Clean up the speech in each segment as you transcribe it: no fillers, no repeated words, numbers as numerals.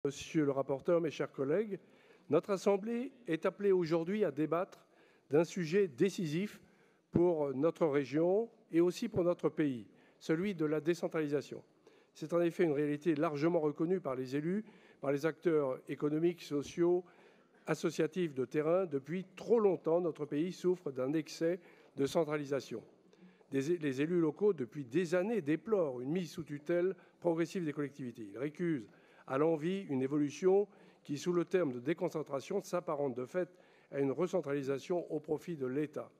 Monsieur le rapporteur, mes chers collègues, notre Assemblée est appelée aujourd'hui à débattre d'un sujet décisif pour notre région et aussi pour notre pays, celui de la décentralisation. C'est en effet une réalité largement reconnue par les élus, par les acteurs économiques, sociaux, associatifs de terrain. Depuis trop longtemps, notre pays souffre d'un excès de centralisation. Les élus locaux, depuis des années, déplorent une mise sous tutelle progressive des collectivités. Ils récusent à l'envi une évolution qui, sous le terme de déconcentration, s'apparente de fait à une recentralisation au profit de l'État.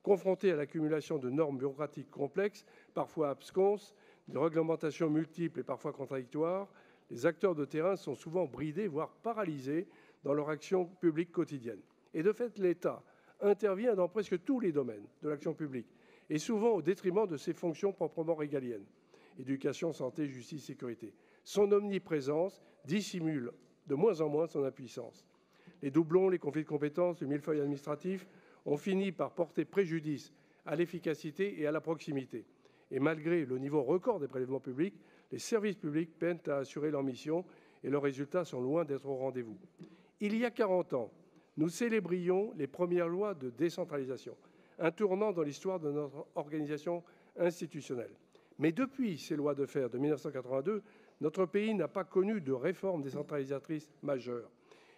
Confrontés à l'accumulation de normes bureaucratiques complexes, parfois absconses, de réglementations multiples et parfois contradictoires, les acteurs de terrain sont souvent bridés, voire paralysés dans leur action publique quotidienne. Et de fait, l'État intervient dans presque tous les domaines de l'action publique, et souvent au détriment de ses fonctions proprement régaliennes, éducation, santé, justice, sécurité. Son omniprésence dissimule de moins en moins son impuissance. Les doublons, les conflits de compétences, le millefeuille administratif ont fini par porter préjudice à l'efficacité et à la proximité. Et malgré le niveau record des prélèvements publics, les services publics peinent à assurer leur mission et leurs résultats sont loin d'être au rendez-vous. Il y a 40 ans, nous célébrions les premières lois de décentralisation, un tournant dans l'histoire de notre organisation institutionnelle. Mais depuis ces lois de fer de 1982, notre pays n'a pas connu de réforme décentralisatrice majeure.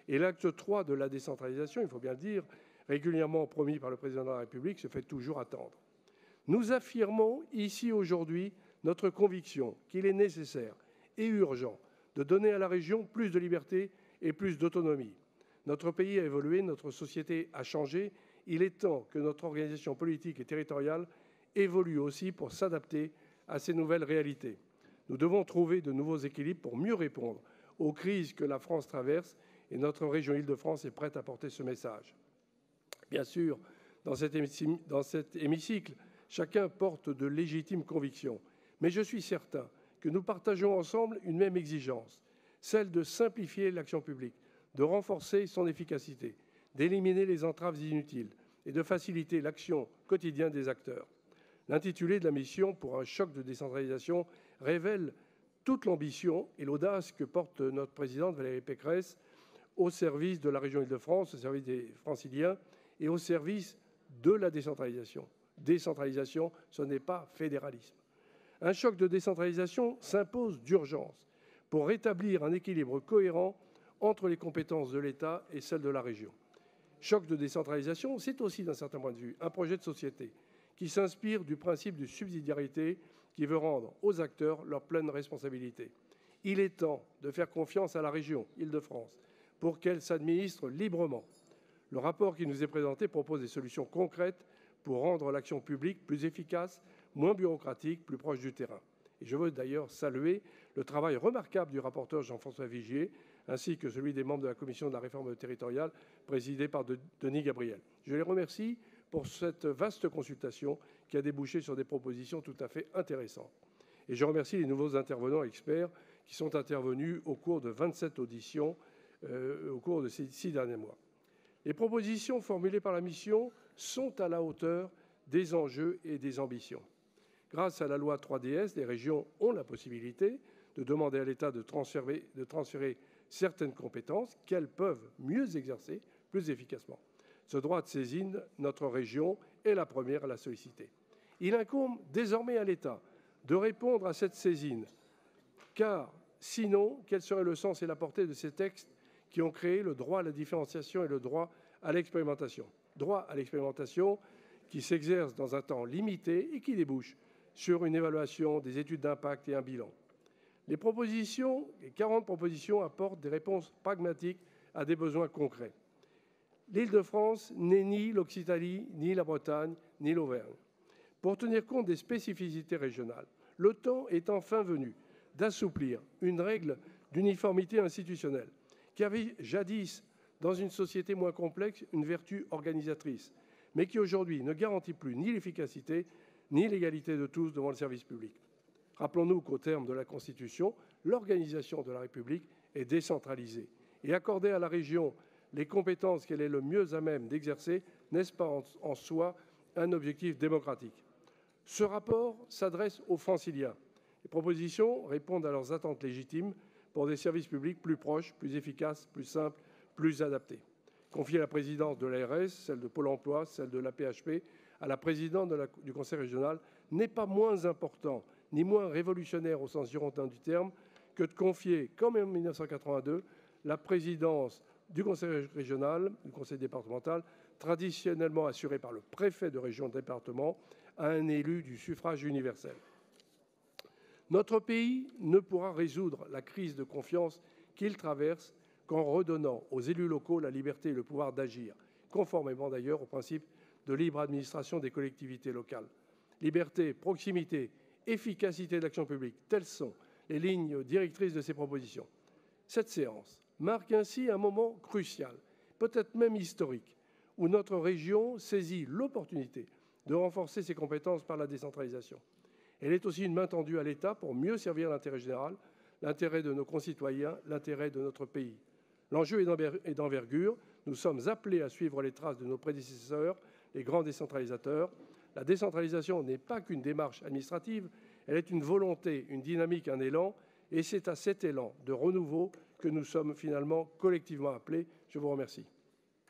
Et l'acte 3 de la décentralisation, il faut bien le dire, régulièrement promis par le président de la République, se fait toujours attendre. Nous affirmons ici aujourd'hui notre conviction qu'il est nécessaire et urgent de donner à la région plus de liberté et plus d'autonomie. Notre pays a évolué, notre société a changé. Il est temps que notre organisation politique et territoriale évolue aussi pour s'adapter à ces nouvelles réalités. Nous devons trouver de nouveaux équilibres pour mieux répondre aux crises que la France traverse et notre région Île-de-France est prête à porter ce message. Bien sûr, dans cet hémicycle, chacun porte de légitimes convictions, mais je suis certain que nous partageons ensemble une même exigence, celle de simplifier l'action publique, de renforcer son efficacité, d'éliminer les entraves inutiles et de faciliter l'action quotidienne des acteurs. L'intitulé de la mission pour un choc de décentralisation révèle toute l'ambition et l'audace que porte notre présidente Valérie Pécresse au service de la région Île-de-France, au service des Franciliens et au service de la décentralisation. Décentralisation, ce n'est pas fédéralisme. Un choc de décentralisation s'impose d'urgence pour rétablir un équilibre cohérent entre les compétences de l'État et celles de la région. Choc de décentralisation, c'est aussi, d'un certain point de vue, un projet de société qui s'inspire du principe de subsidiarité qui veut rendre aux acteurs leur pleine responsabilité. Il est temps de faire confiance à la région Île-de-France pour qu'elle s'administre librement. Le rapport qui nous est présenté propose des solutions concrètes pour rendre l'action publique plus efficace, moins bureaucratique, plus proche du terrain. Et je veux d'ailleurs saluer le travail remarquable du rapporteur Jean-François Vigier, ainsi que celui des membres de la commission de la réforme territoriale, présidée par Denis Gabriel. Je les remercie pour cette vaste consultation qui a débouché sur des propositions tout à fait intéressantes. Et je remercie les nouveaux intervenants experts qui sont intervenus au cours de 27 auditions au cours de ces 6 derniers mois. Les propositions formulées par la mission sont à la hauteur des enjeux et des ambitions. Grâce à la loi 3DS, les régions ont la possibilité de demander à l'État de transférer certaines compétences qu'elles peuvent mieux exercer plus efficacement. Ce droit de saisine, notre région est la première à la solliciter. Il incombe désormais à l'État de répondre à cette saisine, car sinon, quel serait le sens et la portée de ces textes qui ont créé le droit à la différenciation et le droit à l'expérimentation. Droit à l'expérimentation qui s'exerce dans un temps limité et qui débouche sur une évaluation des études d'impact et un bilan. Les 40 propositions apportent des réponses pragmatiques à des besoins concrets. L'Île-de-France n'est ni l'Occitanie, ni la Bretagne, ni l'Auvergne. Pour tenir compte des spécificités régionales, le temps est enfin venu d'assouplir une règle d'uniformité institutionnelle qui avait jadis, dans une société moins complexe, une vertu organisatrice, mais qui aujourd'hui ne garantit plus ni l'efficacité ni l'égalité de tous devant le service public. Rappelons-nous qu'au terme de la Constitution, l'organisation de la République est décentralisée et accorder à la région les compétences qu'elle est le mieux à même d'exercer, n'est-ce pas en soi un objectif démocratique? Ce rapport s'adresse aux Franciliens. Les propositions répondent à leurs attentes légitimes pour des services publics plus proches, plus efficaces, plus simples, plus adaptés. Confier la présidence de l'ARS, celle de Pôle emploi, celle de l'AP-HP à la présidente du conseil régional n'est pas moins important ni moins révolutionnaire au sens girondin du terme que de confier, comme en 1982, la présidence du conseil régional, du conseil départemental, traditionnellement assurée par le préfet de région département, à un élu du suffrage universel. Notre pays ne pourra résoudre la crise de confiance qu'il traverse qu'en redonnant aux élus locaux la liberté et le pouvoir d'agir, conformément d'ailleurs au principe de libre administration des collectivités locales. Liberté, proximité, efficacité de l'action publique, telles sont les lignes directrices de ces propositions. Cette séance marque ainsi un moment crucial, peut-être même historique, où notre région saisit l'opportunité de renforcer ses compétences par la décentralisation. Elle est aussi une main tendue à l'État pour mieux servir l'intérêt général, l'intérêt de nos concitoyens, l'intérêt de notre pays. L'enjeu est d'envergure. Nous sommes appelés à suivre les traces de nos prédécesseurs, les grands décentralisateurs. La décentralisation n'est pas qu'une démarche administrative, elle est une volonté, une dynamique, un élan, et c'est à cet élan de renouveau que nous sommes finalement collectivement appelés. Je vous remercie.